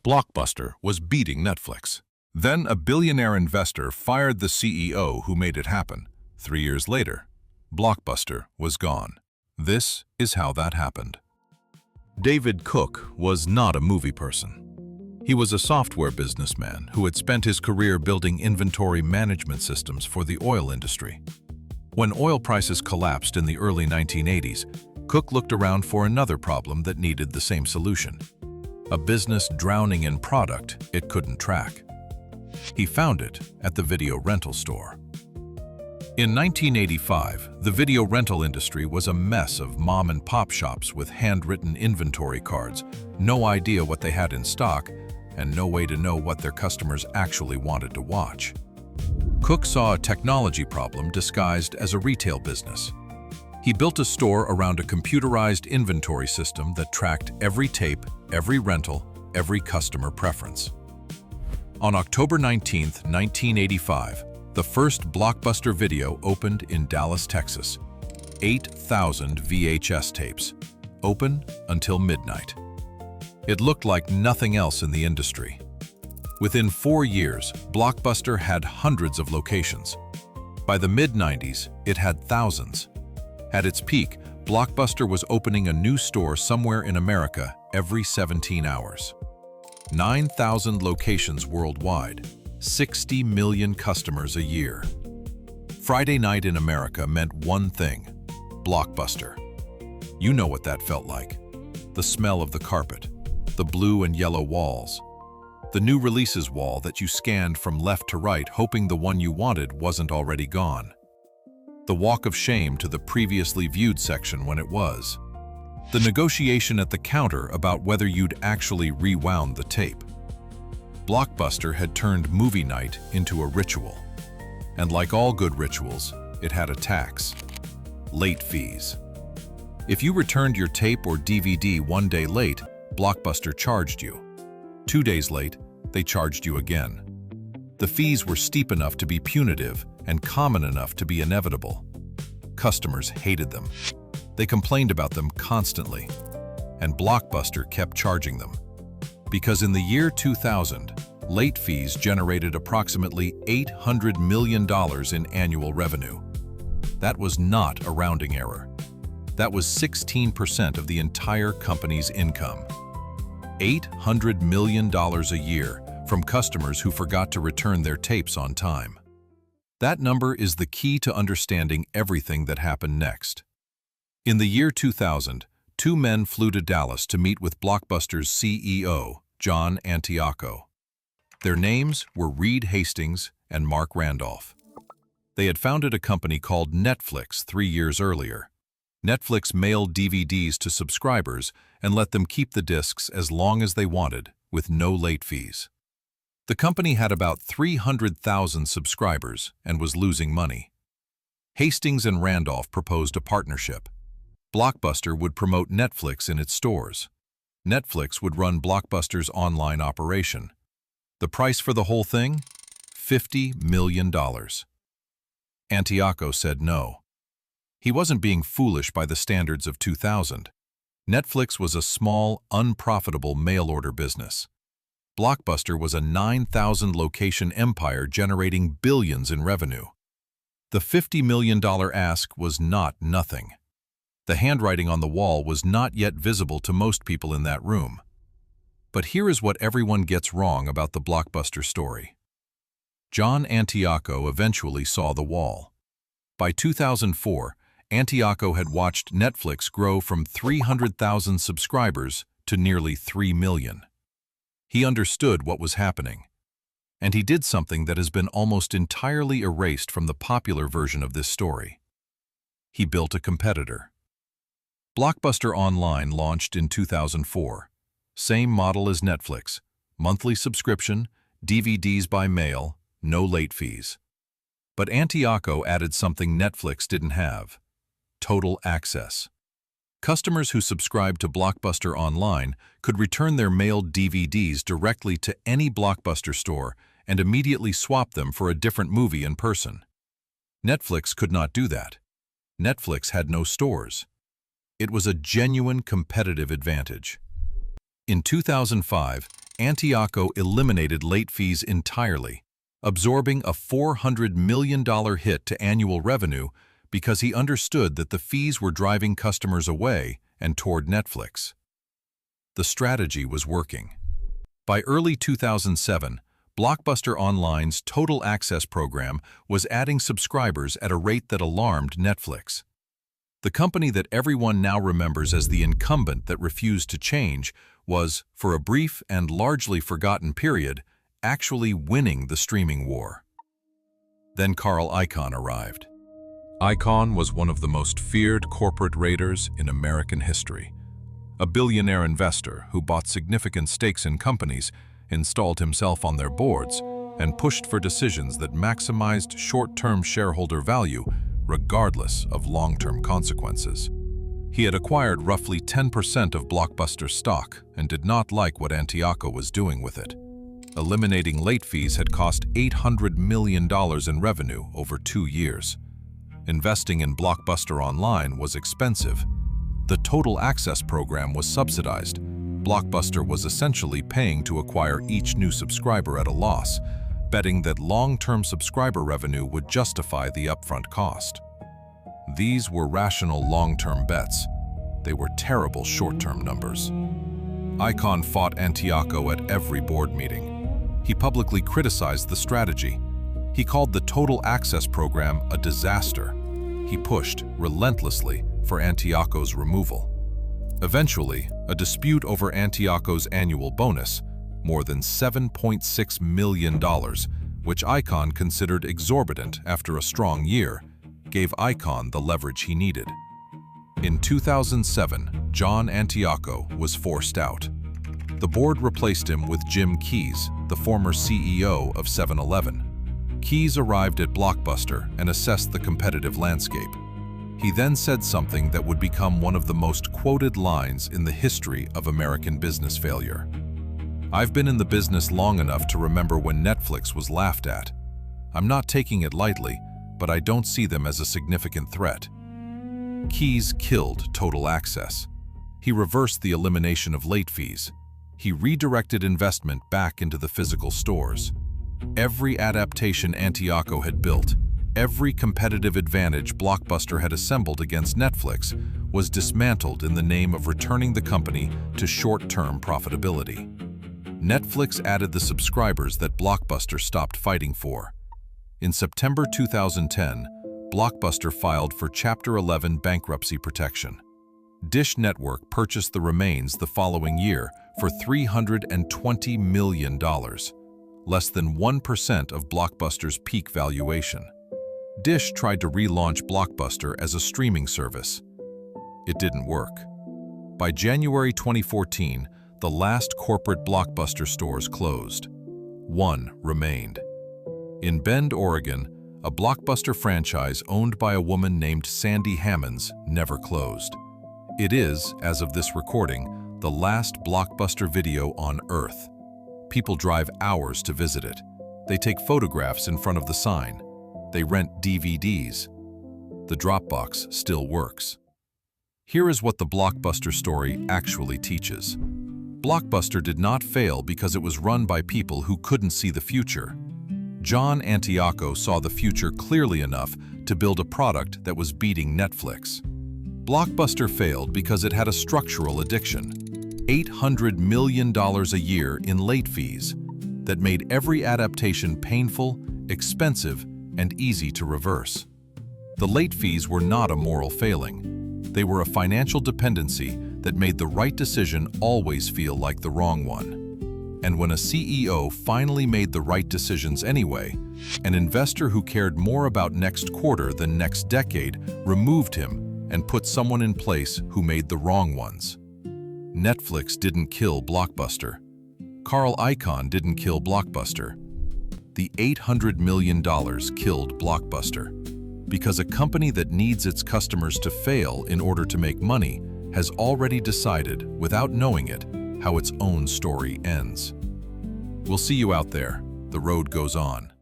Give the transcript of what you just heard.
Blockbuster was beating Netflix. Then a billionaire investor fired the CEO who made it happen. 3 years later, Blockbuster was gone. This is how that happened. David Cook was not a movie person. He was a software businessman who had spent his career building inventory management systems for the oil industry. When oil prices collapsed in the early 1980s, Cook looked around for another problem that needed the same solution: a business drowning in product it couldn't track. He found it at the video rental store. In 1985, the video rental industry was a mess of mom-and-pop shops with handwritten inventory cards, no idea what they had in stock, and no way to know what their customers actually wanted to watch. Cook saw a technology problem disguised as a retail business. He built a store around a computerized inventory system that tracked every tape, every rental, every customer preference. On October 19, 1985, the first Blockbuster video opened in Dallas, Texas. 8,000 VHS tapes, open until midnight. It looked like nothing else in the industry. Within 4 years, Blockbuster had hundreds of locations. By the mid-90s, it had thousands. At its peak, Blockbuster was opening a new store somewhere in America every 17 hours. 9,000 locations worldwide, 60 million customers a year. Friday night in America meant one thing: Blockbuster. You know what that felt like. The smell of the carpet, the blue and yellow walls, the new releases wall that you scanned from left to right hoping the one you wanted wasn't already gone. The walk of shame to the previously viewed section when it was. The negotiation at the counter about whether you'd actually rewound the tape. Blockbuster had turned movie night into a ritual. And like all good rituals, it had a tax: late fees. If you returned your tape or DVD 1 day late, Blockbuster charged you. 2 days late, they charged you again. The fees were steep enough to be punitive and common enough to be inevitable. Customers hated them. They complained about them constantly, and Blockbuster kept charging them. Because in the year 2000, late fees generated approximately $800 million in annual revenue. That was not a rounding error. That was 16% of the entire company's income. $800 million a year from customers who forgot to return their tapes on time. That number is the key to understanding everything that happened next. In the year 2000, 2 men flew to Dallas to meet with Blockbuster's CEO, John Antioco. Their names were Reed Hastings and Mark Randolph. They had founded a company called Netflix 3 years earlier. Netflix mailed DVDs to subscribers and let them keep the discs as long as they wanted, with no late fees. The company had about 300,000 subscribers and was losing money. Hastings and Randolph proposed a partnership. Blockbuster would promote Netflix in its stores. Netflix would run Blockbuster's online operation. The price for the whole thing? $50 million. Antioco said no. He wasn't being foolish by the standards of 2000. Netflix was a small, unprofitable mail-order business. Blockbuster was a 9,000 location empire generating billions in revenue. The $50 million ask was not nothing. The handwriting on the wall was not yet visible to most people in that room. But here is what everyone gets wrong about the Blockbuster story. John Antioco eventually saw the wall. By 2004, Antioco had watched Netflix grow from 300,000 subscribers to nearly 3 million. He understood what was happening. And he did something that has been almost entirely erased from the popular version of this story. He built a competitor. Blockbuster Online launched in 2004. Same model as Netflix: monthly subscription, DVDs by mail, no late fees. But Antioco added something Netflix didn't have: total access. Customers who subscribed to Blockbuster Online could return their mailed DVDs directly to any Blockbuster store and immediately swap them for a different movie in person. Netflix could not do that. Netflix had no stores. It was a genuine competitive advantage. In 2005, Icahn eliminated late fees entirely, absorbing a $400 million hit to annual revenue because he understood that the fees were driving customers away and toward Netflix. The strategy was working. By early 2007, Blockbuster Online's Total Access program was adding subscribers at a rate that alarmed Netflix. The company that everyone now remembers as the incumbent that refused to change was, for a brief and largely forgotten period, actually winning the streaming war. Then Icahn arrived. Icahn was one of the most feared corporate raiders in American history. A billionaire investor who bought significant stakes in companies, installed himself on their boards, and pushed for decisions that maximized short-term shareholder value regardless of long-term consequences. He had acquired roughly 10% of Blockbuster stock and did not like what Icahn was doing with it. Eliminating late fees had cost $800 million in revenue over 2 years. Investing in Blockbuster Online was expensive. The Total Access program was subsidized. Blockbuster was essentially paying to acquire each new subscriber at a loss, betting that long-term subscriber revenue would justify the upfront cost. These were rational long-term bets. They were terrible short-term numbers. Icahn fought Icahn at every board meeting. He publicly criticized the strategy. He called the Total Access program a disaster. He pushed relentlessly for Icahn's removal. Eventually, a dispute over Icahn's annual bonus, more than $7.6 million, which Icahn considered exorbitant after a strong year, gave Icahn the leverage he needed. In 2007, John Icahn was forced out. The board replaced him with Jim Keyes, the former CEO of 7-Eleven. Keyes arrived at Blockbuster and assessed the competitive landscape. He then said something that would become one of the most quoted lines in the history of American business failure. "I've been in the business long enough to remember when Netflix was laughed at. I'm not taking it lightly, but I don't see them as a significant threat." Keyes killed Total Access. He reversed the elimination of late fees. He redirected investment back into the physical stores. Every adaptation Icahn had built, every competitive advantage Blockbuster had assembled against Netflix, was dismantled in the name of returning the company to short-term profitability. Netflix added the subscribers that Blockbuster stopped fighting for. In September 2010, Blockbuster filed for Chapter 11 bankruptcy protection. Dish Network purchased the remains the following year for $320 million, less than 1% of Blockbuster's peak valuation. Dish tried to relaunch Blockbuster as a streaming service. It didn't work. By January 2014, the last corporate Blockbuster stores closed. One remained. In Bend, Oregon, a Blockbuster franchise owned by a woman named Sandy Hammonds never closed. It is, as of this recording, the last Blockbuster video on Earth. People drive hours to visit it. They take photographs in front of the sign. They rent DVDs. The Dropbox still works. Here is what the Blockbuster story actually teaches. Blockbuster did not fail because it was run by people who couldn't see the future. John Icahn saw the future clearly enough to build a product that was beating Netflix. Blockbuster failed because it had a structural addiction, $800 million a year in late fees, that made every adaptation painful, expensive, and easy to reverse. The late fees were not a moral failing. They were a financial dependency that made the right decision always feel like the wrong one. And when a CEO finally made the right decisions anyway, an investor who cared more about next quarter than next decade removed him and put someone in place who made the wrong ones. Netflix didn't kill Blockbuster. Icahn didn't kill Blockbuster. The $800 million killed Blockbuster, because a company that needs its customers to fail in order to make money has already decided, without knowing it, how its own story ends. We'll see you out there. The road goes on.